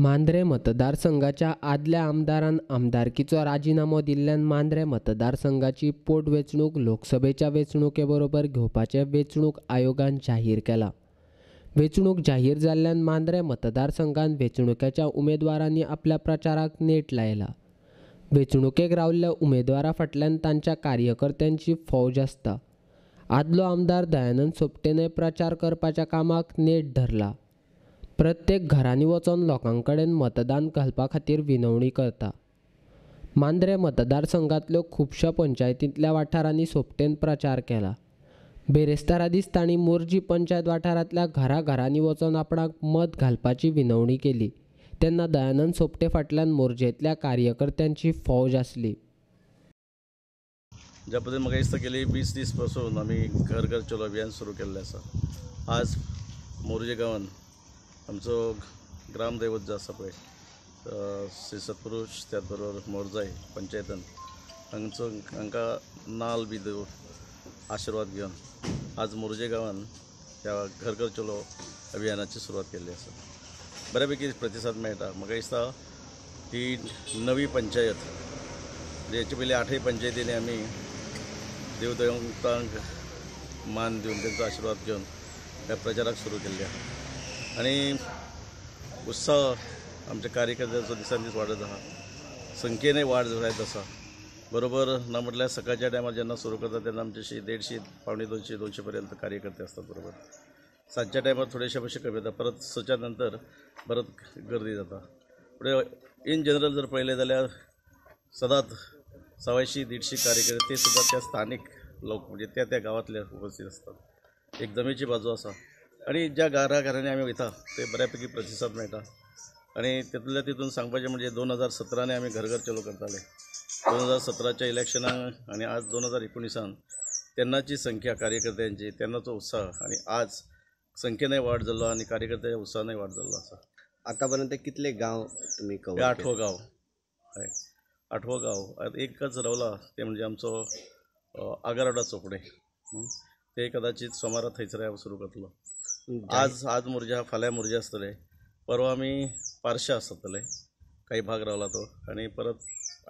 मांद्रे मतदारसंघाच्या आदल्या आमदारान आमदारकीचो राजीनामो दिल्ल्यान मांद्रे मतदारसंघाची पोटवेंचणूक लोकसभेच्या वेंचणुके बरोबर घेवपाचें वेंचणूक आयोगान जाहीर केलां। वेंचणूक जाहीर जाल्ल्यान मांद्रे मतदारसंघात वेंचणुकेच्या उमेदवारांनी आपल्या प्रचाराक नेट लायला। वेंचणुकेक राविल्ल्या उमेदवारां फाटल्यान तांच्या कार्यकर्त्यांची फौज आसता। आदलो आमदार दयानंद सोपटेने प्रचार करपाच्या कामाक नेट धरला। प्रत्येक घरांनी वचून लोकांकडेन मतदान घालपा खातीर विनवणी करता। मांद्रे मतदारसंघांतल्यो खुबश्या पंचायतींतल्या वाठारांनी सोपटेन प्रचार केला। बेरेस्तारा दीस तांणी मोर्जी पंचायत वाठारांतल्या घरांनी वचून आपणाक मत घालपाची विनवणी केली। तेन्ना दयानंद सोपटे फाटल्यान मोर्जेंतल्या कार्यकर्त्यांची फौज आसली। ज्या पद्धतीने म्हाका दिसता गेली 20 दीस पासून आमी घर घर चलो अभियान सुरू केल्लें आसा। आज मोरजे गांवांत आमचो ग्रामदैवत जो आसा पळय श्री सत्पुरुष त्याच बरोबर मोरजाई पंचायतान हांकां नाल बी दिवन आशिर्वाद घेवन आज मोरजे गांवांत ह्या घर घर चलो अभियानाची सुरवात केल्ली आसा। बऱ्यापैकी प्रतिसाद मेळटा। म्हाका दिसता ही नवी पंचायत हेचे पयलीं 8 पंचायतींनी आमी देवदेवतांक मान दिवन तांचो आशिर्वाद घेवन ह्या प्रचाराक सुरू केल्ली आसा आनी उत्साह आमच्या कार्यकर्त्यांचो दिसान दीस वाडत आसा। संख्येनय वाड जायत आसा। बरोबर ना म्हटल्यार सकाळच्या टायमार जेन्ना सुरू करता तेन्ना आमचे 150 पावणे 200 पर्यंत कार्यकर्ते असतात। बरोबर सांजच्या टायमार थोडेशे मातशे कमी जाता, परत 6च्या नंतर परत गर्दी जाता। पुढे इन जनरल जर पळयलें जाल्यार सदांच 150-150 कार्यकर्ते ते सुद्धा त्या स्थानिक लोक म्हणजे त्या गांवांतले उपस्थित असतात। एक जमेची बाजू आसा आणि ज्या घरांनी आमी वयता ते बऱ्यापैकी प्रतिसाद मेळटा आणि तितून सांगपाचें म्हणजे 2017 आमी घर घर चलो करताले। 2017च्या इलेक्शनाक आणि आज 2019 तेन्नाची संख्या कार्यकर्त्यांची तेन्नाचो उत्साह आणि आज संख्येनय वाड जाल्लो आणि कार्यकर्त्याच्या उत्साहानय वाड जाल्लो आसा। आतापर्यंत कितले गांव तुम्ही कवर 8वो गांव हय 8वो गांव एकच रावला ते म्हणजे आमचो आगारोडा चोपडे ते कदाचित सोमारा थंयसर सुरू करतलो। आज मोर्जा फाल्यां मोर्जा आसतले, परवा आमी पार्शा आसतले, काही भाग रावला तो आणि परत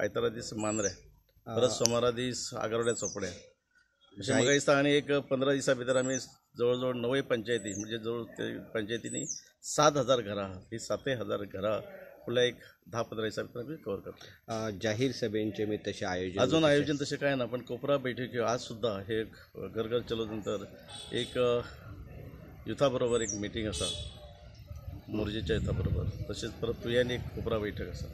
आयतारा दीस मांद्रे, परत सोमारा दीस आगारोड्या चोपड्या अशें म्हाका दिसता। आनी एक 15 दिसां भितर आमी जवळ जवळ 9 पंचायती म्हणजे जवळ ते पंचायतींनी 7,000 घरां ही 7,000 घरां फुडल्या एक 10-15 दिसां भितर आमी कवर करता। जाहीर सभेंचे मी तसे अजून आयोजन तशें कांय ना, पण कोपरा बैठकी आज सुद्धा हे घर घर चलो नंतर एक युथा बरोबर एक मिटींग आसा मोरजेच्या युथा बरोबर, तशेंच परत तुयेन एक कोपरा बैठक आसा।